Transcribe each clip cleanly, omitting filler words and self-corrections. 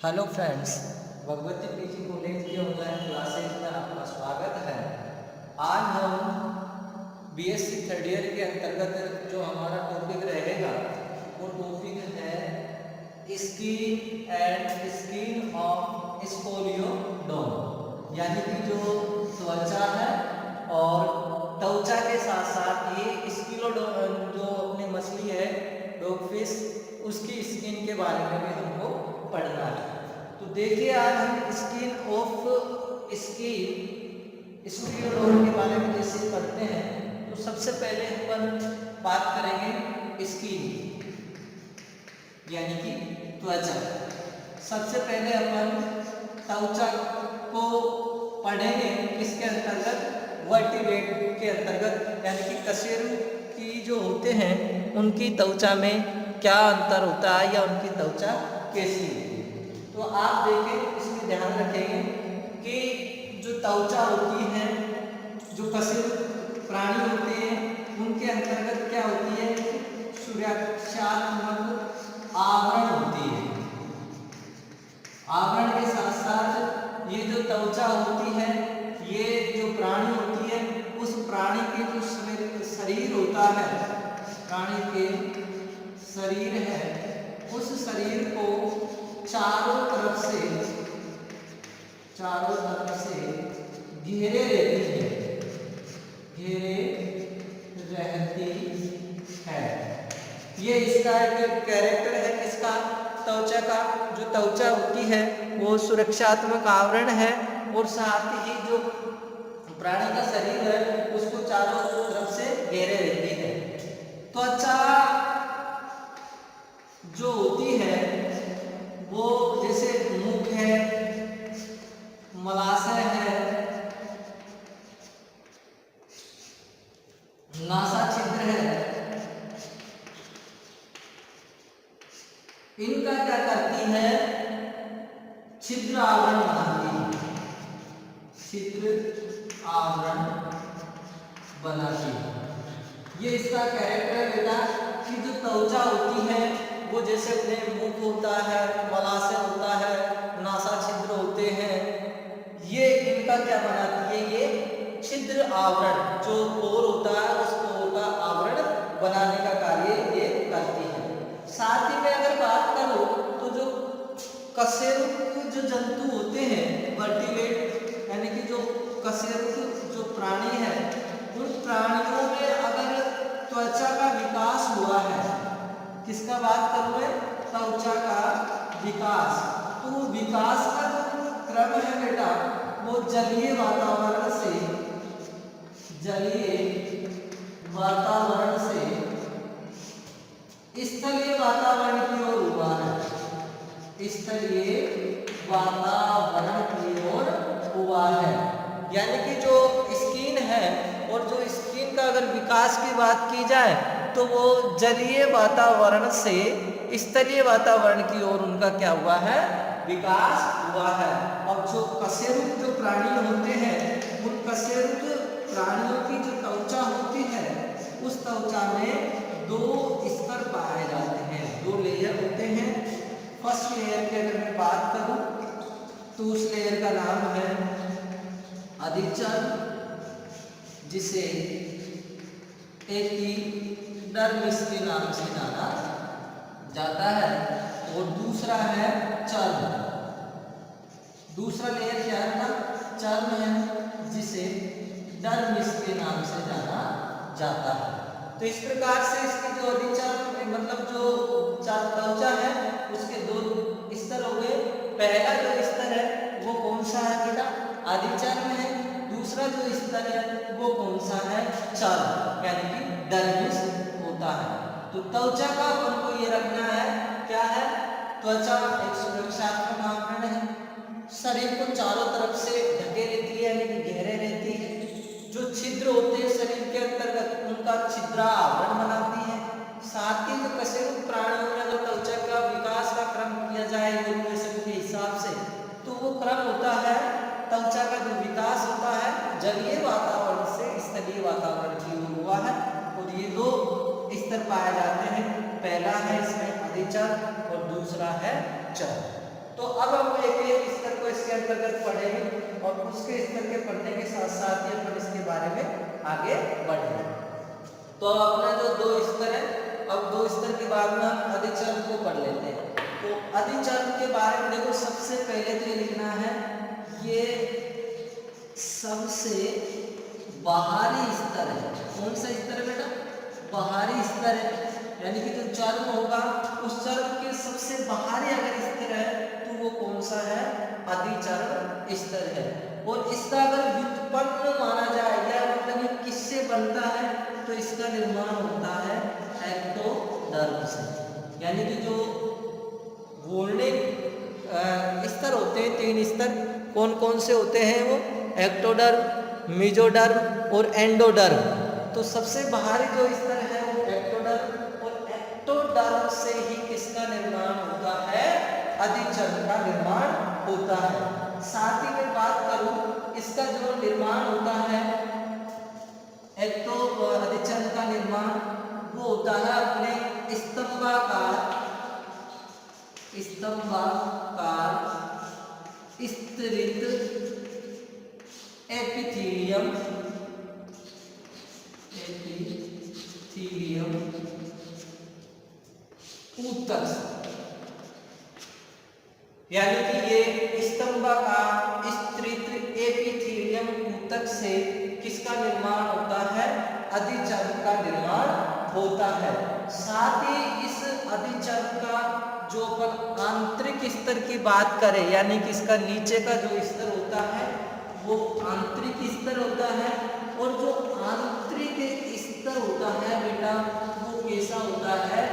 Hello friends, Bhagwati PG college की online classes में आपका स्वागत है। आज हम बीएससी थर्ड ईयर के अंतर्गत जो हमारा टॉपिक रहेगा वो टॉपिक है स्किन एंड स्किन ऑफ स्पोलियोडोम, यानी कि जो त्वचा है और त्वचा के साथ साथ ये स्किलोडोम जो अपनी मछली है डॉगफिश, उसकी स्किन के बारे में भी हमको पढ़ना है। तो देखिए, आज हम स्किन ऑफ स्किलोडोम के बारे में जैसे पढ़ते हैं तो सबसे पहले अपन बात करेंगे स्किन यानी कि त्वचा। सबसे पहले अपन त्वचा को पढ़ेंगे किसके अंतर्गत? वर्टिब्रेट के अंतर्गत, यानी कि कशेरुकी जो होते हैं उनकी त्वचा में क्या अंतर होता है या उनकी त्वचा कैसी होती है। तो आप देखें, इसमें ध्यान रखेंगे कि जो त्वचा होती है, जो कशेरुक प्राणी होते हैं उनके अंतर्गत क्या होती है? सुरक्षात्मक आवरण होती है। आवरण के साथ साथ ये जो त्वचा होती है, ये जो प्राणी होती है, उस प्राणी के जो शरीर होता है, प्राणी के शरीर है, उस शरीर को चारों तरफ से घेरे रहती है, घेरे रहती है। ये इसका एक कैरेक्टर है किसका? त्वचा का। जो त्वचा होती है वो सुरक्षात्मक आवरण है और साथ ही जो प्राणी का शरीर है उसको चारों तरफ से घेरे रहती है। त्वचा जो होती है वो जैसे मुख है, मलाशय है, नासा छिद्र है, इनका क्या करती है? छिद्र आवरण बनाती है, छिद्र आवरण बनाती है। ये इसका कैरेक्टर बेटा कि जो त्वचा होती है वो जैसे अपने मुख होता है, मलाशय होता है, नासा छिद्र होते हैं, ये इनका क्या बनाती है? ये छिद्र आवरण, जो पोर होता है उस पोर का आवरण बनाने का कार्य ये करती है। साथ ही में अगर बात करो तो जो कशेरुक जो जंतु होते हैं, वर्टिब्रेट यानी कि जो कशेरुक जो प्राणी है, उन प्राणियों में अगर त्वचा का विकास हुआ है, किसका बात करूं मैं? त्वचा का विकास। तो विकास का जो क्रम है बेटा वो जलीय वातावरण से स्थलीय वातावरण की ओर हुआ है, स्थलीय वातावरण की ओर हुआ है। यानी कि जो स्किन है, और जो स्किन का अगर विकास की बात की जाए तो वो जलीय वातावरण से स्थलीय वातावरण की ओर उनका क्या हुआ है? विकास हुआ है। और जो कशेरुक जो प्राणी होते हैं, उन कशेरुक प्राणियों की जो त्वचा होती है, उस त्वचा में दो स्तर पाए जाते हैं, दो लेयर होते हैं। फर्स्ट लेयर की अगर मैं बात करूं तो उस लेयर का नाम है अधिचर्म, जिसे एपिडर्मिस के नाम से जाना जाता है, और दूसरा है चर्म। दूसरा लेयर क्या है? चर्म है, जिसे डर्मिस के नाम से जाना जाता है। तो इस प्रकार से इसकी जो अधिचर्म मतलब जो त्वचा है उसके दो स्तर हो गए। पहला जो स्तर है वो कौन सा है बेटा? अधिचर्म है। दूसरा जो स्तर है वो कौन सा है? चर्म, यानी कि डर्मिस होता है। तो त्वचा का अपन को ये रखना है, क्या है? त्वचा एक सुरक्षात्मक आवरण है, शरीर को चारों तरफ से ढके रहती है, यानी कि घेरे रहती है। जो छिद्र होते हैं शरीर के अंतर्गत उनका छिद्रा आवरण बनाती है। साथ ही जो कशेरुक प्राणियों में अगर त्वचा का विकास का क्रम किया जाए इवोल्यूशन के हिसाब से, तो वो क्रम होता है, त्वचा का जो विकास होता है जलीय वातावरण से स्थलीय वातावरण की ओर हुआ है। और ये दो स्तर पाए जाते हैं, पहला है इसमें अधिचर्म और दूसरा है चर्म। तो अब हम एक एक स्तर को इसके अंतर्गत पढ़ेंगे और उसके स्तर के पढ़ने के साथ साथ ही अपन इसके बारे में आगे बढ़ेंगे। तो अपना जो दो स्तर है, अब दो स्तर के बाद में हम अधिचर को पढ़ लेते हैं। तो अधिचर के बारे में देखो, सबसे पहले तो ये लिखना है, ये सबसे बाहरी स्तर है। कौन सा स्तर है बेटा? बाहरी स्तर है, यानी कि जो चर्म होगा उस चर्म के सबसे बाहरी अगर स्तर है तो वो कौन सा है? अधिचर्म स्तर है। और इसका अगर व्युत्पन्न माना जाए, या मतलब ये किससे बनता है, तो इसका निर्माण होता है एक्टोडर्म से। यानी कि जो वोल्डिक स्तर होते हैं, तीन स्तर कौन कौन से होते हैं? वो एक्टोडर्म, मेसोडर्म और एंडोडर्म। तो सबसे बाहरी जो स्तर है वो एक्टोडर्म, और एक्टोडर्म से ही किसका निर्माण होता है? अधिचर्म का निर्माण होता है। साथ ही मैं बात करूं, इसका जो निर्माण होता है अधिचर्म का निर्माण, वो होता है अपने स्तंभाकार स्तरित एपिथीलियम ऊतक से। यानी कि ये स्तंभाकार स्तरित एपिथीलियम ऊतक से किसका निर्माण होता है? अधिचर्म का निर्माण होता है। साथ ही इस अधिचर्म का जो अपन आंतरिक स्तर की बात करें, यानी कि इसका नीचे का जो स्तर होता है वो आंतरिक स्तर होता है, और जो आंतरिक स्तर होता है बेटा वो कैसा होता है?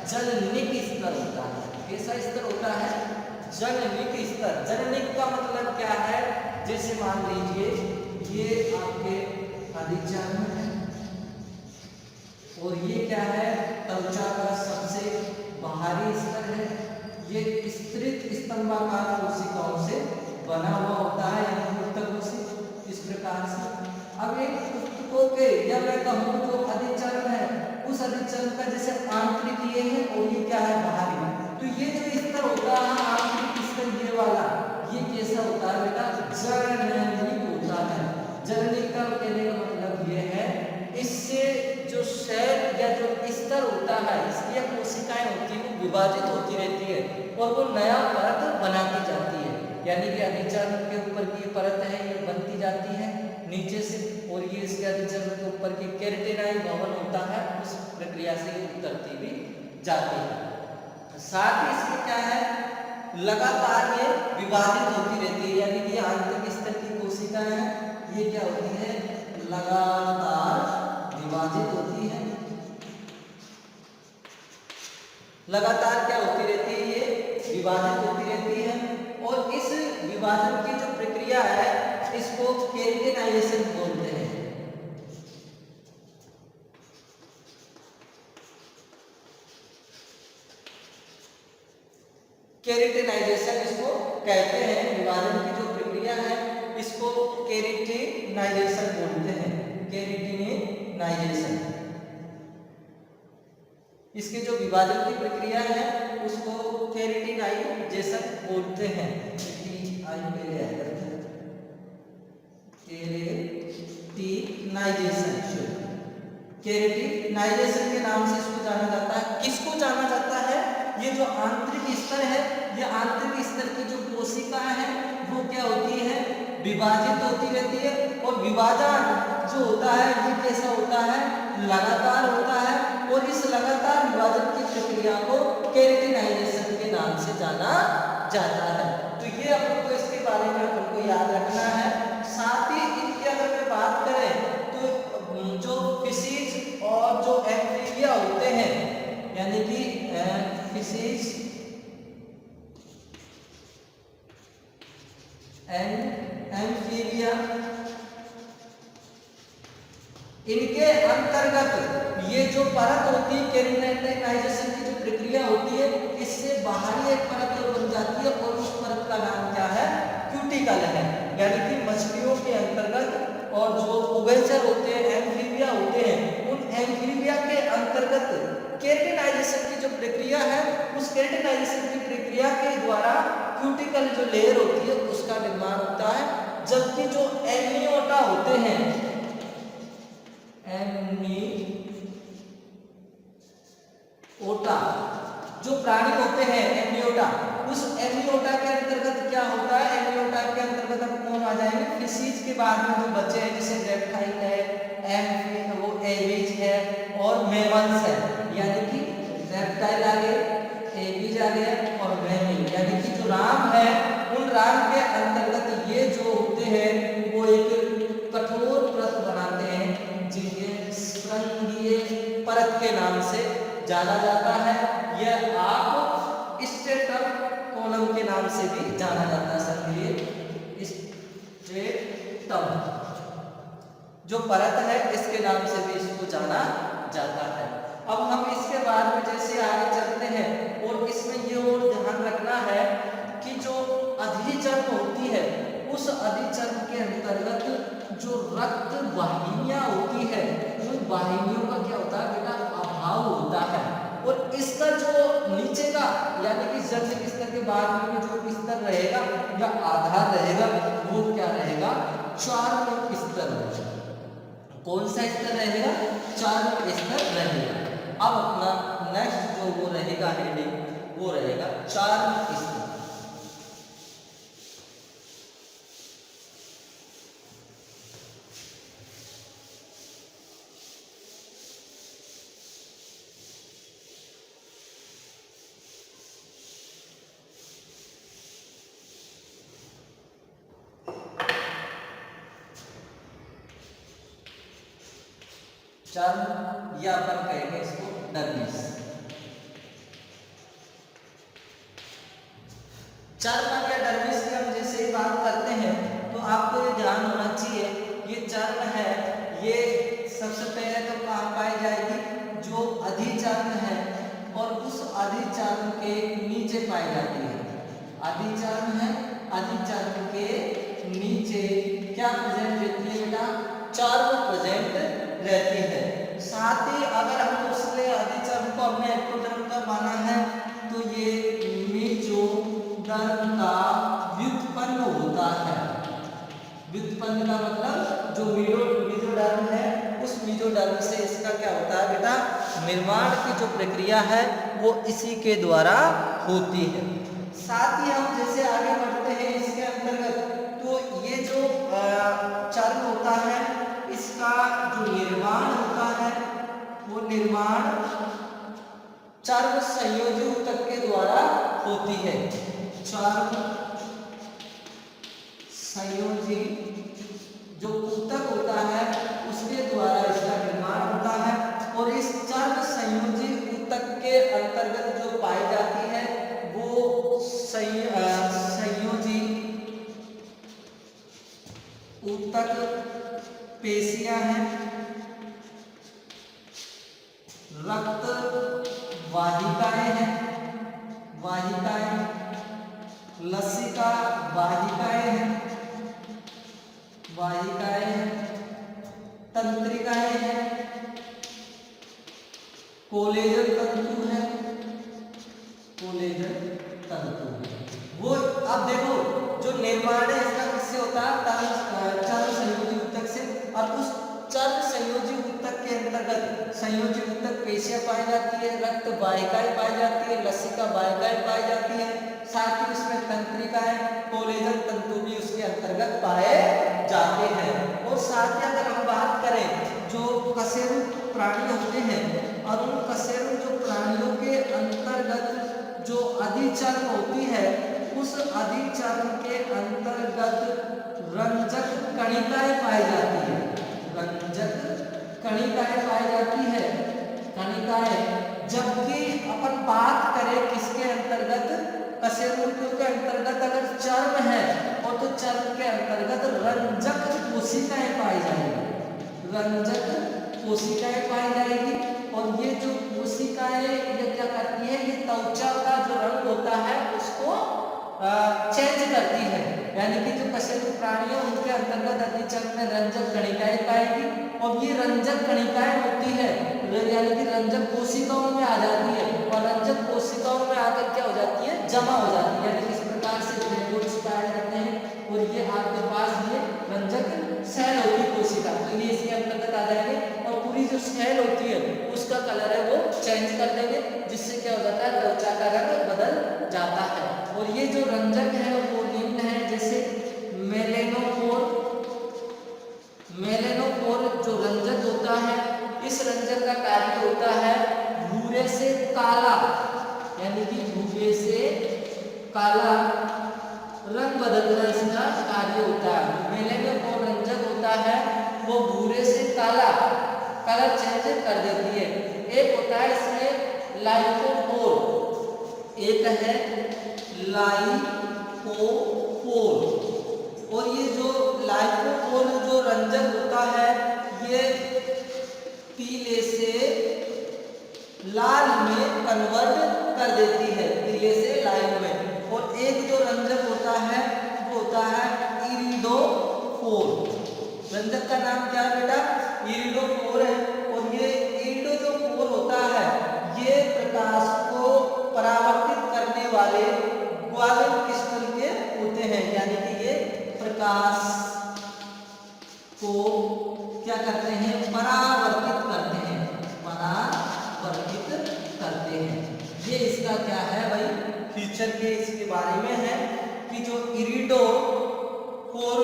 जननिक स्तर होता है। कैसा स्तर होता है? जननिक स्तर। जननिक का मतलब क्या है? जैसे मान लीजिए ये आपके अधिचर्म है, और ये क्या है? त्वचा का सबसे बाहरी स्तर है। ये स्तरित स्तंभाकार कोशिकाओं से बना हुआ होता है, यानी ऊतकों से, इस प्रकार से। अब एक ऊतकों के, या मैं कहूँ जो अधिचर्म है, उस अधिचर्म का जैसे आंतरिक ये है और ये क्या है? बाहरी। तो ये जो स्तर होता है आंतरिक स्तर, ये वाला, ये कैसा होता है बेटा? जननिक होता है। जननिक का कहने का मतलब ये है, इससे जो सेल या जो स्तर होता है, इसकी कोशिकाएं होती है वो विभाजित होती रहती है और वो नया परत बनाती जाती है। यानी कि अधिचर्म के ऊपर की परत है ये बनती जाती है नीचे से, और ये इसके अधिचर्म के ऊपर की केराटिनाइन भवन होता है, उस प्रक्रिया से ये उतरती भी जाती है। साथ ही इसमें क्या है? लगातार ये विभाजित होती रहती है, यानी कि आंतरिक स्तर की कोशिकाएं हैं, ये क्या होती है? लगातार विभाजित होती है। लगातार क्या होती रहती है? ये विभाजित होती रहती है, और इस विभाजन की जो प्रक्रिया है इसको केराटिनाइजेशन बोलते हैं। केराटिनाइजेशन इसको कहते हैं। विभाजन की जो प्रक्रिया है इसको केराटिनाइजेशन बोलते हैं। केराटिनाइजेशन, इसके जो विभाजन की प्रक्रिया है उसको केराटिनाइजेशन बोलते हैं। केराटिनाइजेशन के नाम से इसको जाना जाता है। किसको जाना जाता है? ये जो आंतरिक स्तर है, ये आंतरिक स्तर की जो कोशिकाएं हैं वो क्या होती है? विभाजित होती रहती है, और विभाजन जो होता है ये कैसा होता है? लगातार होता है, और इस लगातार विभाजन की प्रक्रिया को केराटिनाइजेशन के नाम से जाना जाता है। तो ये अपन को इसके बारे में अपन को याद रखना है। साथ ही इनकी अगर मैं बात करें तो जो फिशीज और जो एम्फीबिया होते हैं, यानी कि फिशीज एंड एम्फीबिया, इनके अंतर्गत ये जो परत होती है केराटिनाइजेशन की जो प्रक्रिया होती है, इससे बाहरी एक परत और बन जाती है, और उस परत का नाम क्या है? क्यूटिकल है। यानी कि मछलियों के अंतर्गत, और जो उभयचर होते हैं, एम्फीबिया होते हैं, उन एम्फीबिया के अंतर्गत केराटिनाइजेशन की जो प्रक्रिया है, उस केराटिनाइजेशन की प्रक्रिया के द्वारा क्यूटिकल जो लेयर होती है उसका निर्माण होता है, जबकि जो एमियोटा होते हैं, एमियोटा जो प्राणी होते हैं एमियोटा, उस एमियोटा के अंतर्गत क्या होता है, एमियोटा के अंतर्गत अब कौन आ जाएंगे, फिशीज के बाद में जो बचे हैं जैसे रेप्टाइल है, वो एविज है और मेमल्स है, यानी कि रेप्टाइल आ गए, एविज आ गए और मेमल, यानी कि जो राम है उन राम के अंतर्गत ये जो होते हैं वो एक कठोर परत बनाते हैं जिन्हें श्रृंगीय परत के नाम से जाना जाता है। यह आप स्ट्रेटम कॉलम के नाम से भी जाना जाता है, श्रृंगीय स्ट्रेटम जो परत है इसके नाम से भी इसको जाना जाता है। अब हम इसके बाद में जैसे आगे चलते हैं और इसमें ये और ध्यान रखना है कि जो अधिचर्म होती है उस अधिचर्म के अंतर्गत जो रक्त वाहिनियां होती है उन वाहिनियों का क्या होता है बेटा, अभाव होता है। और इसका जो नीचे का यानी कि जर्जक स्तर के बाद में जो स्तर रहेगा या आधार रहेगा वो क्या रहेगा, चार्म स्तर रहेगा। कौन सा स्तर रहेगा, चार्म स्तर रहेगा। अब अपना नेक्स्ट जो वो रहेगा हेडिंग वो रहेगा चार्म स्तर। चर्म या अपन कहेंगे इसको डर्मिस। चर्म या डर्मिस की हम जैसे ही बात करते हैं तो आपको ये ध्यान होना चाहिए, ये चर्म है ये सबसे पहले तो कहाँ पाई जाएगी, जो अधिचर्म है और उस अधिचर्म के नीचे पाई जाती है। अधिचर्म है, अधिचर्म के नीचे क्या प्रेजेंट रहती है बेटा, चर्म प्रेजेंट रहती है। साथ ही अगर हम उसके अधिचर्म को हमने एक्टोडर्म का माना है तो ये मेसोडर्म का व्युत्पन्न होता है। व्युत्पन्न का मतलब जो मेसोडर्म है उस मेसोडर्म से इसका क्या होता है बेटा, निर्माण की जो प्रक्रिया है वो इसी के द्वारा होती है। साथ ही हम जैसे आगे बढ़ते हैं इसके अंतर्गत तो ये जो चर्म होता है इसका जो निर्माण होता है वो निर्माण चर्म संयोजी ऊतक के द्वारा होती है। चर्म संयोजी जो ऊतक होता है उसके द्वारा इसका निर्माण होता है और इस चर्म संयोजी ऊतक के अंतर्गत जो पाई जाती है वो संयोजी ऊतक पेशियां हैं, रक्त वाहिकाएं हैं, वाहिकाएं, लसिका वाहिकाएं हैं, वाहिकाएं हैं, तंत्रिकाएं हैं, कोलेजन तंतु है, कोलेजन तंतु है। वो अब देखो जो निर्माण है इसका किससे होता है, चर्म संयोजी ऊतक से। और उस चर्म संयोजी ऊतक के अंतर्गत संयोजी ऊतक पेशियां पाई जाती है, रक्त वाहिकाएं पाई जाती है, लसिका वाहिकाएं पाई जाती है, साथ ही उसमें तंत्रिकाएं, कोलेजन तंतु भी उसके अंतर्गत पाए जाते हैं। और साथ ही अगर हम बात करें जो कशेरुक प्राणी होते हैं और उन कशेरुक जो प्राणियों के अंतर्गत जो अधिचर्म होती है उस अधिचर्म के अंतर्गत रंजक कणिकाएं पाई जाती है, रंजक कणिकाएं पाई जाती है, कणिकाएं। जबकि अपन बात करें किसके अंतर्गत, कशेरुकियों के अंतर्गत अगर चर्म है और तो चर्म के अंतर्गत रंजक कोशिकाएं पाई जाएगी, रंजक कोशिकाएं पाई जाएगी। और ये जो कोशिकाएं ये क्या करती है, ये त्वचा का जो रंग होता है उसको चेंज करती है। यानी कि जो कशेरुक प्राणी है उनके अंतर्गत अधिचर्म में रंजक कणिकाएं पाएगी और ये रंजक कणिकाएं होती है यानी कि रंजक कोशिकाओं में आ जाती है और रंजक कोशिकाओं में आकर क्या हो जाती है, जमा हो जाती है। यानी कि इस प्रकार से ग्रेन्यूल्स पाए जाते हैं। और ये आपके पास ये रंजक सेल होती है कोशिका, तो ये इसके अंतर्गत आ जाएंगे। और पूरी जो सेल होती है उसका कलर है वो चेंज कर देंगे, जिससे क्या हो जाता है, त्वचा का रंग बदल जाता है। और ये जो रंजक है वो निम्न है, जैसे मेलेनोफोर। मेलेनोफोर जो रंजक होता है, इस रंजक का कार्य होता है भूरे से काला, यानी कि भूरे से काला रंग बदलना इसका कार्य होता है। मेलेनोफोर रंजक होता है वो भूरे से काला कलर चेंज कर देती है। एक होता है इसमें लाइकोपोर, एक है लाइकोपोर। और ये जो लाइकोपोर जो रंजक होता है ये पीले से लाल में कन्वर्ट कर देती है, पीले से लाल में। और एक जो रंजक होता है वो होता है इरिडोफोर। रंजक का नाम क्या है बेटा, इरिडोफोर है। और ये इरिडो जो फोर होता है ये प्रकाश को परावर्तित करने वाले ग्वालिन क्रिस्टल के होते हैं, यानी कि ये प्रकाश को क्या करते हैं, परावर्तित करते हैं, परावर्तित करते हैं। ये इसका क्या है भाई, फीचर के इसके बारे में है कि जो इरिडो फोर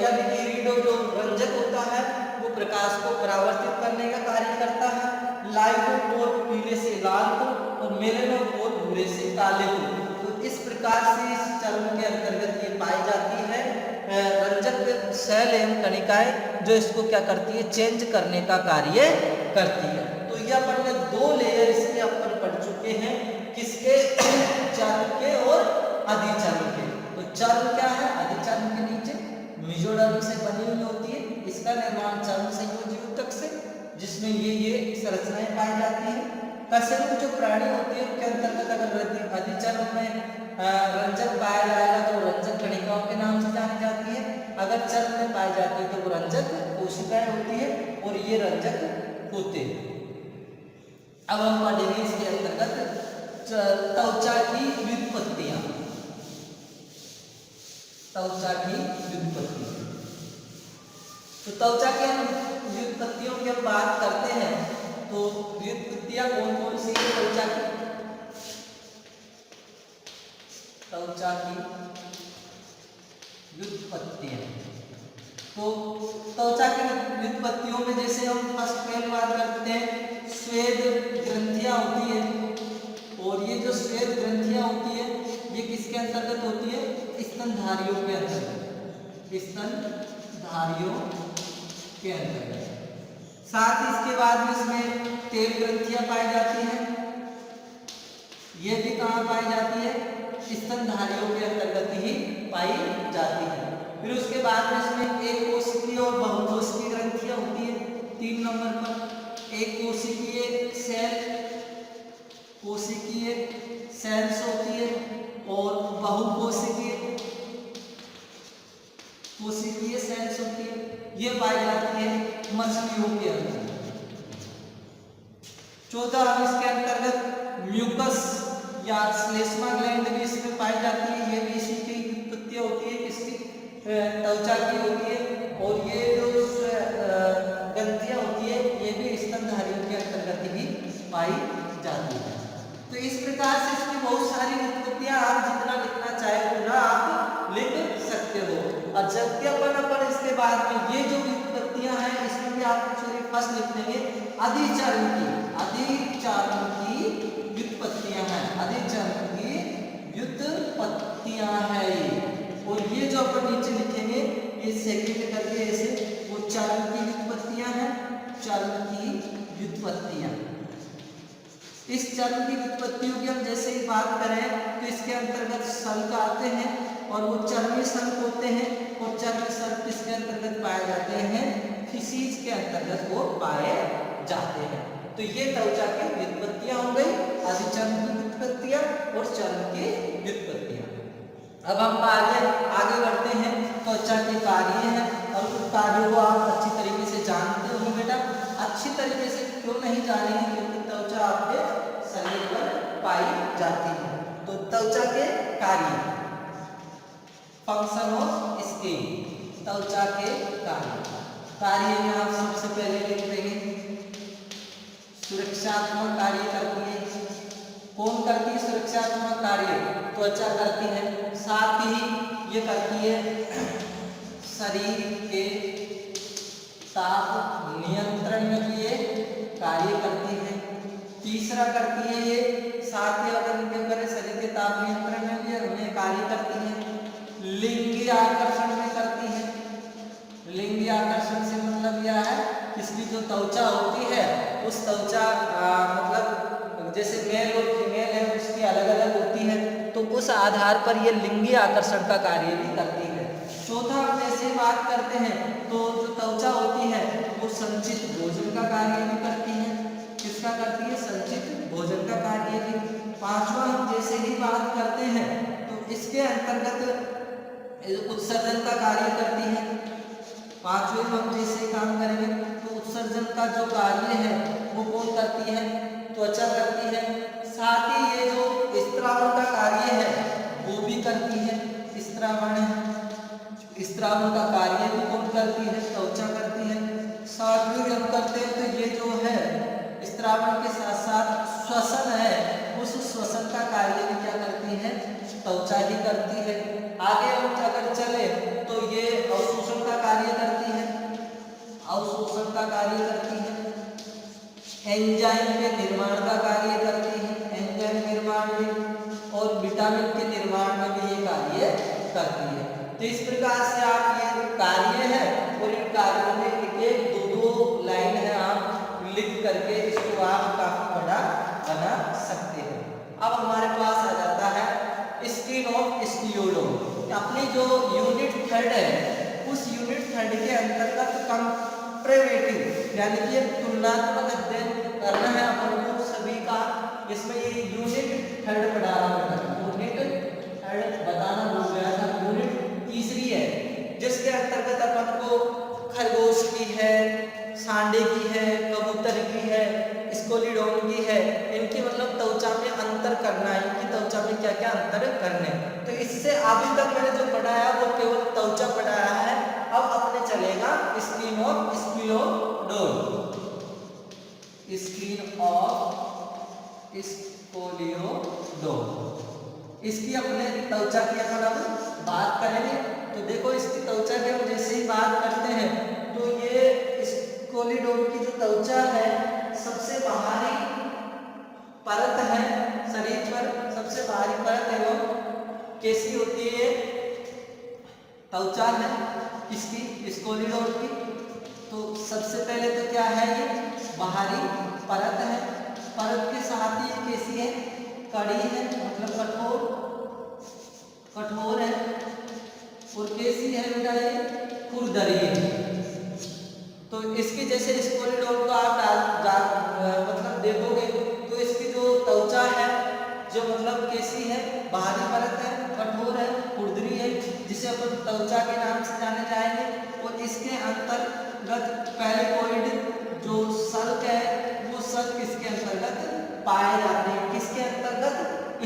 यानी कि इरिडो जो रंजक होता है वो प्रकाश को परावर्तित करने का कार्य करता है। लाइकोपोर पीले से लाल को और मेलेनोफोर भूरे से काले को। तो इस प्रकार से इस चरण के अंतर्गत ये पाई जाती है रंजक सेल एवं कणिकाएं, जो इसको क्या करती है, चेंज करने का कार्य करती है। तो ये अपन ने दो लेयर इसके अपन पढ़ चुके हैं, किसके, चरण के और अधिचरण के। तो चरण क्या है, अधिचरण के नीचे मेसोडर्म से बनी हुई होती है, इसका निर्माण चरण संयोजी ऊतक से, जिसमें ये संरचनाएं पाई जाती है। कशेरुक जो प्राणी होती है उनके अंतर्गत अगर अधिचरण में रंजक पाया जाएगा तो रंजक कणिकाओं के नाम से जानी जाती है। अगर चरण में पाई जाती है तो वो रंजक कोशिकाएं होती है और ये रंजक होते हैं। अब हम पढ़ेंगे इसके अंतर्गत त्वचा की व्युत्पत्तियां। त्वचा की व्युत्पत्ति, तो त्वचा के व्युत्पत्तियों की हम बात करते हैं तो व्युत्पत्तियां कौन कौन सी है त्वचा की, त्वचा की व्युत्पत्तियां। तो त्वचा की व्युत्पत्तियों में जैसे हम फर्स्ट पहली बात करते हैं, श्वेत ग्रंथियां होती है। और ये जो श्वेत ग्रंथियां होती है ये किसके अंतर्गत होती है, स्तनधारियों के अंतर्गत, स्तनधारियों के अंतर्गत। साथ ही इसके बाद में इसमें तेल ग्रंथियां पाई जाती हैं, ये भी कहाँ पाई जाती है, स्तनधारियों के अंतर्गत ही पाई जाती है। फिर उसके बाद में इसमें एक कोशिकीय और बहुकोशिकीय ग्रंथियां होती है। 3 नंबर पर एक कोशिकीय सेल, कोशिकीय सेल्स होती है और बहुकोशिकीय कोशिकीय सेल्स होती है, ये पाई जाती है मछलियों के अंदर। 14 हम इसके अंतर्गत म्यूकस या श्लेष्मा ग्लैंड भी इसमें पाई जाती है, ये भी इसी की उत्पत्ति होती है, किसकी, त्वचा की होती है। और ये जो ग्रंथियां होती है ये भी स्तनधारियों के अंतर्गत ही पाई जाती है। तो इस प्रकार से इसकी बहुत सारी व्युत्पत्तियां, आप जितना लिखना चाहे उतना आप लिख सकते हो। और जबकि अपन इसके बाद में ये जो व्युत्पत्तियां हैं इसमें भी आप चलिए फर्स्ट लिख देंगे अधिचरण की, अधिचरण की व्युत्पत्तियां हैं, अधिचरण की व्युत्पत्तियां हैं ये। और ये जो अपन नीचे लिखेंगे ये सेकंड करके ऐसे, वो चरण की व्युत्पत्तियां हैं, चरण की व्युत्पत्तियां। इस चरण की व्युत्पत्तियों की हम जैसे ही बात करें तो इसके अंतर्गत शल्क आते हैं और वो चर्मी शल्क होते हैं। और चर्मी शल्क किसके अंतर्गत पाए जाते हैं, फिशीज के अंतर्गत वो पाए जाते हैं। तो ये त्वचा की व्युत्पत्तियां हो गई, अधिचरण की व्युत्पत्तियां और चरण की व्युत्पत्तियां। अब हम आगे बढ़ते हैं, त्वचा के कार्य हैं और उन कार्यों को आप अच्छी तरीके से जानते होंगे बेटा। अच्छी तरीके से क्यों नहीं जानेंगे, क्योंकि त्वचा आपके शरीर पर पाई जाती है। तो त्वचा के कार्य, फंक्शन ऑफ स्किन, त्वचा के कार्य में आप सबसे पहले लिख देंगे सुरक्षात्मक कार्य करती है। कौन करती है सुरक्षात्मक कार्य? त्वचा करती है। साथ ही ये करती है शरीर के ताप नियंत्रण में भी ये कार्य करती है। तीसरा करती है ये साथ ही अगर इनके ऊपर शरीर के ताप नियंत्रण में भी उन्हें कार्य करती है। लिंगी आकर्षण में करती है। लिंगी आकर्षण से मतलब यह है इसकी जो त्वचा होती है उस त्वचा मतलब जैसे मेल और फीमेल है उसकी अलग अलग होती है, तो उस आधार पर ये लिंगी आकर्षण का कार्य भी करती है। चौथा हम जैसे बात करते हैं तो जो त्वचा होती है वो संचित भोजन का कार्य भी करती है। किसका करती है? संचित भोजन का कार्य भी। पांचवा हम जैसे ही बात करते हैं तो इसके अंतर्गत उत्सर्जन का कार्य करती है। पांचवें हम जैसे काम करेंगे तो उत्सर्जन का जो कार्य है वो कौन करती है? त्वचा करती है। साथ ही ये जो स्त्रावण का कार्य है वो भी करती है। स्त्रावण का कार्य भी कौन करती है? त्वचा करती है। सातवें हम करते हैं तो ये जो है स्त्रावण के साथ साथ श्वसन है, उस श्वसन का कार्य भी क्या करती है? त्वचा ही करती है। आगे हम अगर चले तो ये अवशोषण का कार्य करती है। अवशोषण का कार्य करती है। एंजाइम के निर्माण का कार्य करती है। एंजाइम निर्माण में और विटामिन के निर्माण में भी ये कार्य करती है। तो इस प्रकार से आप ये कार्य है और इन कार्यों में एक दो लाइन है आप लिख करके इसको आप काफी बड़ा बना सकते हैं। अब हमारे पास आ जाता है स्किन ऑफ स्क्लियोडोम। अपनी जो यूनिट थर्ड है उस यूनिट थर्ड के अंतर्गत कंपैरेटिव यानी कि तुलनात्मक अध्ययन करना है अपन को सभी का। इसमें ये यूनिट थर्ड पढ़ा रहा हूं। यूनिट थर्ड बताना भूल गया था। यूनिट तीसरी है जिसके अंतर्गत अपन को खरगोश की है, सांडे की है, कबूतर की है, स्कोलिडोन की है, इनकी मतलब त्वचा में अंतर करना है, इनकी त्वचा में क्या क्या अंतर करने। तो इससे अभी तक मैंने जो पढ़ाया वो केवल त्वचा पढ़ाया है। अब अपने चलेगा स्किन ऑफ स्क्लियोडोन। स्किन ऑफ स्कोलियोडोन, इसकी अपने त्वचा की अपन अब बात करेंगे। तो देखो इसकी त्वचा की हम जैसे ही बात करते हैं तो ये स्कोलिडोन की जो त्वचा है सबसे बाहरी परत है शरीर पर, सबसे बाहरी परत एवं कैसी होती है त्वचा है इसकी स्कोलिडोन की। तो सबसे पहले तो क्या है ये बाहरी परत है। परत के साथ ही कैसी है? कड़ी है मतलब कठोर है। और कैसी है बेटा? ये खुरदरी है। तो इसकी जैसे स्कोलिडोन को आप मतलब देखोगे तो इसकी जो त्वचा है जो मतलब कैसी है? बाहरी परत है, कठोर है, खुरदरी है, जिसे अपन त्वचा के नाम से जाने जाएंगे। और इसके अंतर्गत पैलिकोइड जो सल्क है वो सल्क इसके अंतर्गत पाए जाते हैं। किसके अंतर्गत?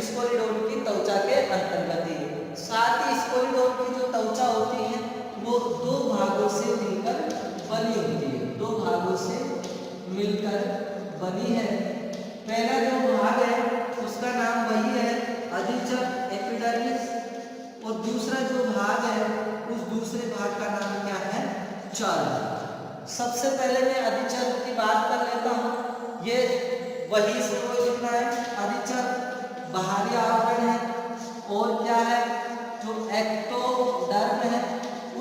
स्कोलिडोन की त्वचा के अंतर्गत ही। साथ ही स्कोलिडोन की जो त्वचा होती है वो दो भागों से मिलकर बनी होती है। दो भागों से मिलकर बनी है। पहला जो भाग है उसका नाम वही है अधिचर एपिडर्मिस, और दूसरा जो भाग है उस दूसरे भाग का नाम क्या है? चर्म। सबसे पहले मैं अधिचर की बात कर लेता हूँ। ये वही से वो लिखना है। अधिचर बाहरी आवरण है और क्या है? जो एक्टोडर्म है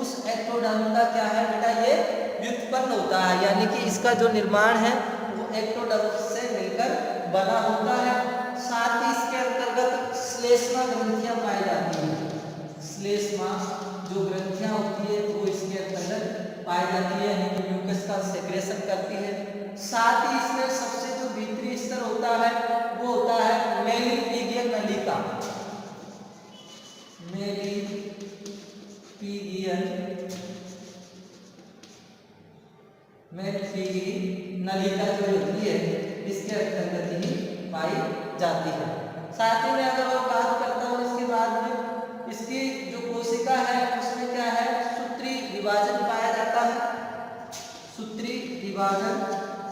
उस एक्टोडर्म का क्या है बेटा? ये व्युत्पन्न होता है, यानी कि इसका जो निर्माण है वो एक्टोडर्म से मिलकर बना होता है। साथ ही इसके अंतर्गत श्लेष्मा ग्रंथियां पाई जाती हैं। श्लेष्मा जो ग्रंथियां होती है वो इसके अंतर्गत पाई जाती है, यानी कि म्यूकस का सेक्रेशन करती है। साथ ही इसमें सबसे जो भीतरी स्तर होता है वो होता है मेलिफिगियन नलिका। मेलिफिगियन नलिका जो होती है इसके अंतर्गत ही पाई जाती है। साथ ही में अगर और बात करता हूँ इसके बाद में इसकी जो कोशिका है उसमें क्या है, सूत्री विभाजन पाया जाता है, सूत्री विभाजन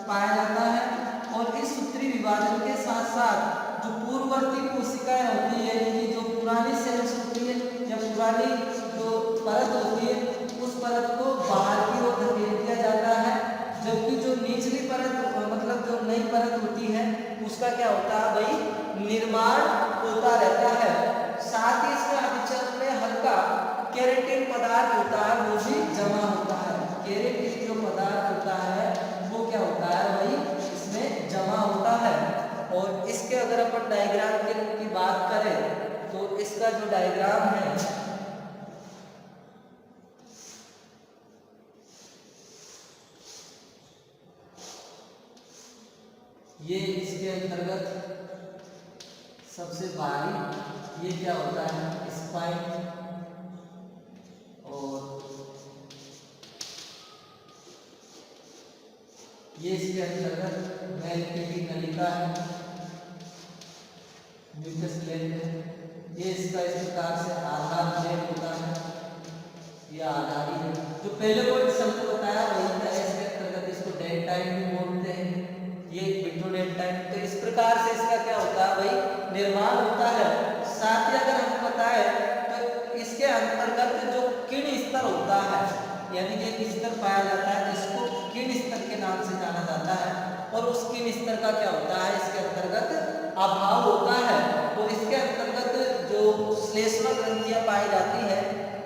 पाया जाता है। और इस सूत्री विभाजन के साथ साथ जो पूर्ववर्ती कोशिकाएं होती है, यानी जो पुरानी सेल्स होती है या पुरानी जो परत होती है, उस परत को बाहर की ओर धकेल दिया जाता है, जबकि जो निचली परत मतलब जो नई परत होती है उसका क्या होता है भाई, निर्माण होता रहता है। साथ ही इसमें अभिचल में हल्का केराटिन पदार्थ होता है, वो भी जमा होता है। केराटिन जो पदार्थ होता है वो क्या होता है भाई, इसमें जमा होता है। और इसके अगर अपन डायग्राम की बात करें तो इसका जो डायग्राम है ये इसके अंतर्गत सबसे बाहरी ये क्या होता है, स्पाइन, और ये इसके अंतर्गत वेलकेटी नलिका है, म्यूकस ग्लैंड है। ये इसका इस प्रकार से आधार प्लेट होता है, ये आधारी है। जो पहले वो शब्द बताया वही था, इसके अंतर्गत इसको डेल्टाइन भी बोलते हैं, ये विट्रोडेल्टाइन। तो इस प्रकार से इसका क्या होता है भाई, निर्माण होता है। साथ ही अगर हम बताएं तो इसके अंतर्गत जो किण स्तर होता है, यानी कि एक स्तर पाया जाता है जिसको किण स्तर के नाम से जाना जाता है, और उस किण स्तर का क्या होता है, इसके अंतर्गत अभाव होता है। और इसके अंतर्गत जो श्लेष्मा ग्रंथियां पाई जाती है,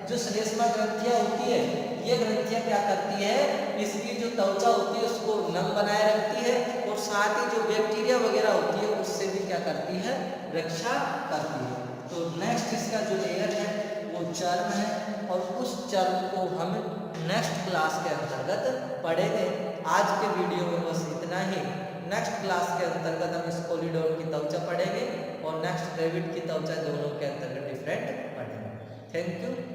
जो श्लेष्मा ग्रंथियां होती है, ये ग्रंथियां क्या करती है, इसकी जो त्वचा होती है उसको नम बनाए रखती है, और साथ ही जो बैक्टीरिया वगैरह होती है उससे भी क्या करती है, रक्षा करती है। तो नेक्स्ट इसका जो लेयर है वो चर्म है, और उस चर्म को हम नेक्स्ट क्लास के अंतर्गत पढ़ेंगे। आज के वीडियो में बस इतना ही। नेक्स्ट क्लास के अंतर्गत हम स्कोलिडोन की त्वचा पढ़ेंगे और नेक्स्ट रेबिड की त्वचा, दोनों के अंतर्गत डिफरेंट पढ़ेंगे। Thank you.